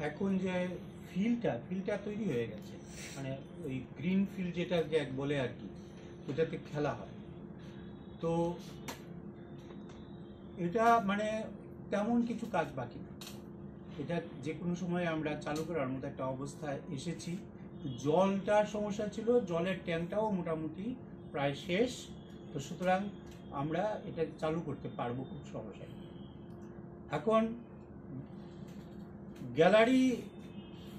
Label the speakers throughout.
Speaker 1: এখন যে ফিল্ডটা তৈরি হয়ে গেছে, মানে ওই গ্রিন ফিল্ড যেটা বলে আর কি, ওটাতে খেলা হয়। তো এটা মানে তেমন কিছু কাজ বাকি না, এটা যে কোনো সময় আমরা চালু করার মতো একটা অবস্থায় এসেছি। জলটার সমস্যা ছিল, জলের ট্যাঙ্কটাও মোটামুটি প্রায় শেষ, তো সুতরাং আমরা এটা চালু করতে পারবো খুব সহজে। এখন gallery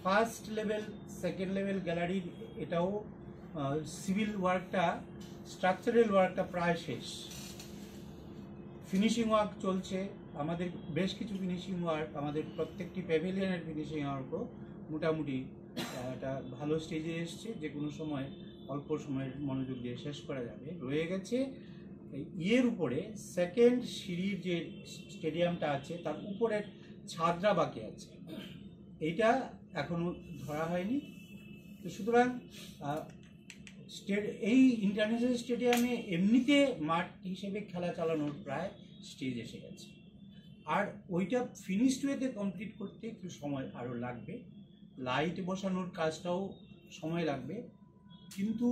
Speaker 1: first level second level গ্যালারির এটাও সিভিল ওয়ার্কটা, স্ট্রাকচারাল ওয়ার্কটা প্রায় শেষ, ফিনিশিং ওয়ার্ক চলছে। আমাদের বেশ কিছু ফিনিশিং ওয়ার্ক, আমাদের প্রত্যেকটি প্যাভিলিয়নের ফিনিশিং ওয়ার্কও মোটামুটি একটা ভালো স্টেজে এসছে, যে কোনো সময় অল্প সময়ের মনোযোগ দিয়ে শেষ করা যাবে। রয়ে গেছে ইয়ের উপরে সেকেন্ড সিঁড়ির যে স্টেডিয়ামটা আছে তার উপরের ছাদটা বাকি আছে, এইটা এখনো ধরা হয়নি। তো সুতরাং এই ইন্টারন্যাশনাল স্টেডিয়ামে এমনিতে মাঠ হিসেবে খেলা চালানোর প্রায় স্টেজ এসে গেছে, আর ওইটা ফিনিশড ওয়েতে কমপ্লিট করতে একটু সময় আরও লাগবে, লাইট বসানোর কাজটাও সময় লাগবে। কিন্তু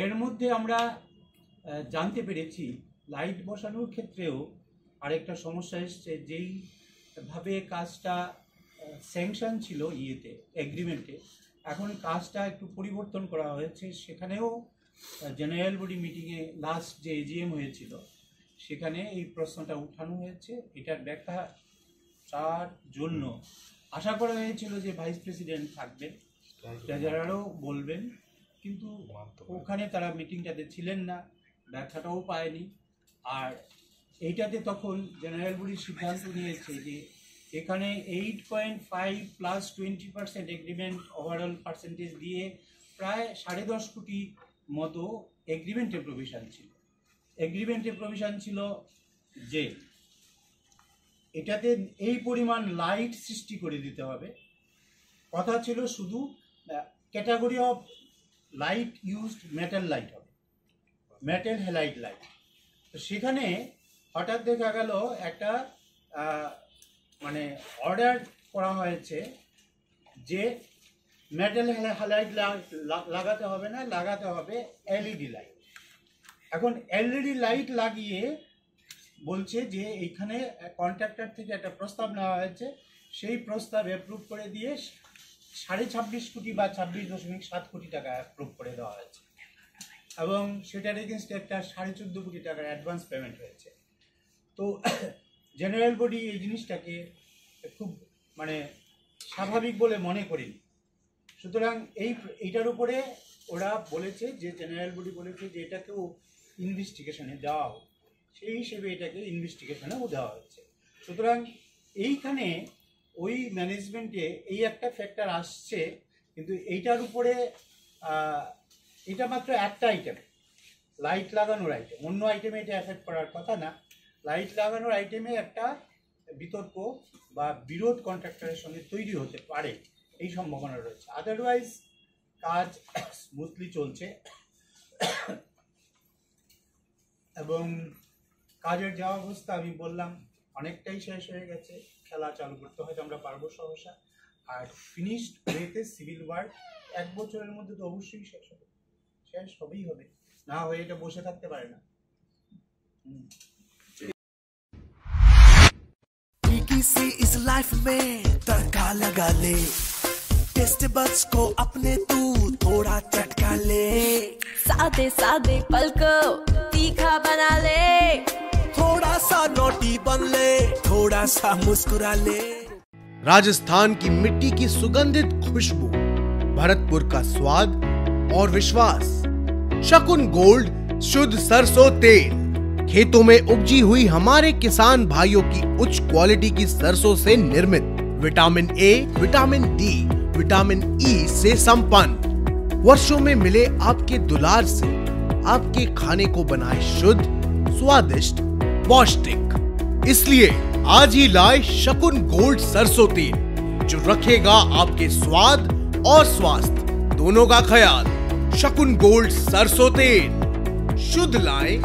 Speaker 1: এর মধ্যে আমরা জানতে পেরেছি লাইট বসানোর ক্ষেত্রেও আরেকটা সমস্যা এসছে, যেইভাবে কাজটা স্যাংশন ছিল ইয়েতে এগ্রিমেন্টে, এখন কাজটা একটু পরিবর্তন করা হয়েছে। সেখানেও জেনারেল বডি মিটিংয়ে লাস্ট যে এজিএম হয়েছিল সেখানে এই প্রশ্নটা উঠানো হয়েছে। এটার ব্যাখ্যা তার জন্য আশা করা হয়েছিল যে ভাইস প্রেসিডেন্ট থাকবেন, ট্রেজারারও বলবেন, কিন্তু ওখানে তারা মিটিংটাতে ছিলেন না, ব্যাখ্যাটাও পায়নি। আর এইটাতে তখন জেনারেল বডি সিদ্ধান্ত নিয়েছে যে এখানে 8.5 প্লাস 20% এগ্রিমেন্ট ওভারঅল পার্সেন্টেজ দিয়ে প্রায় 10.5 কোটি মতো এগ্রিমেন্টের প্রভিশন ছিল। এগ্রিমেন্টের প্রভিশন ছিল যে এটাতে এই পরিমাণ লাইট সৃষ্টি করে দিতে হবে, কথা ছিল শুধু category of light used metal light হবে, মেটাল হ্যালাইড লাইট। তো সেখানে হঠাৎ দেখা গেল একটা মানে অর্ডার করা হয়েছে যে মেটাল হ্যালাইড লাগাতে হবে না, লাগাতে হবে এলইডি লাইট। এখন এলইডি লাইট লাগিয়ে বলছে যে এইখানে কন্ট্রাক্টর থেকে একটা প্রস্তাব নেওয়া হয়েছে, সেই প্রস্তাব অ্যাপ্রুভ করে দিয়ে 26.5 কোটি বা 26.7 কোটি টাকা অ্যাপ্রুভ করে দেওয়া হয়েছে, এবং সেটার এগেনস্টে একটা 14.5 কোটি টাকার অ্যাডভান্স পেমেন্ট হয়েছে। তো জেনারেল বডি এই জিনিসটাকে খুব মানে স্বাভাবিক বলে মনে করিনি। সুতরাং এইটার উপরে ওরা বলেছে যে জেনারেল বডি বলেছে যে এটাকেও ইনভেস্টিগেশনে দেওয়া হোক, সেই হিসেবে এটাকে ইনভেস্টিগেশনেও দেওয়া হচ্ছে। সুতরাং এইখানে ওই ম্যানেজমেন্টে এই একটা ফ্যাক্টর আসছে, কিন্তু এইটার উপরে এটা মাত্র একটা আইটেম, লাইট লাগানোর আইটেম, অন্য আইটেমে এটা এফেক্ট করার কথা না। লাইট লাগানোর আইটেমে একটা বিতর্ক বা বিরোধ কন্ট্রাক্টরের সঙ্গে তৈরি হতে পারে, এই সম্ভাবনা রয়েছে। আদারওয়াইজ কাজ স্মুথলি চলছে এবং কাজের যা অবস্থা আমি বললাম অনেকটাই শেষ হয়ে গেছে, খেলা চালু করতে হয়তো আমরা পারবো সহসা। আর ফিনিশড ওয়েতে সিভিল ওয়ার্ক 1 বছরের মধ্যে তো অবশ্যই শেষ হবেই হবে, না হয়ে এটা বসে থাকতে পারে না।
Speaker 2: से इस लाइफ में तड़का लगा ले, टेस्ट बड्स को अपने तू थोड़ा चटका ले,
Speaker 3: सादे सादे पल को तीखा बना ले,
Speaker 2: थोड़ा सा नोटी बन ले, थोड़ा सा मुस्कुरा ले।
Speaker 4: राजस्थान की मिट्टी की सुगंधित खुशबू, भरतपुर का स्वाद और विश्वास, शकुन गोल्ड शुद्ध सरसों तेल, खेतों में उपजी हुई हमारे किसान भाइयों की उच्च क्वालिटी की सरसों से निर्मित, vitamin A, vitamin D, vitamin E से संपन्न, वर्षों में मिले आपके दुलार से आपके खाने को बनाए शुद्ध, स्वादिष्ट, पौष्टिक। इसलिए आज ही लाए शकुन गोल्ड सरसों तेल, जो रखेगा आपके स्वाद और स्वास्थ्य दोनों का ख्याल। शकुन गोल्ड सरसों तेल, शुद्ध लाएं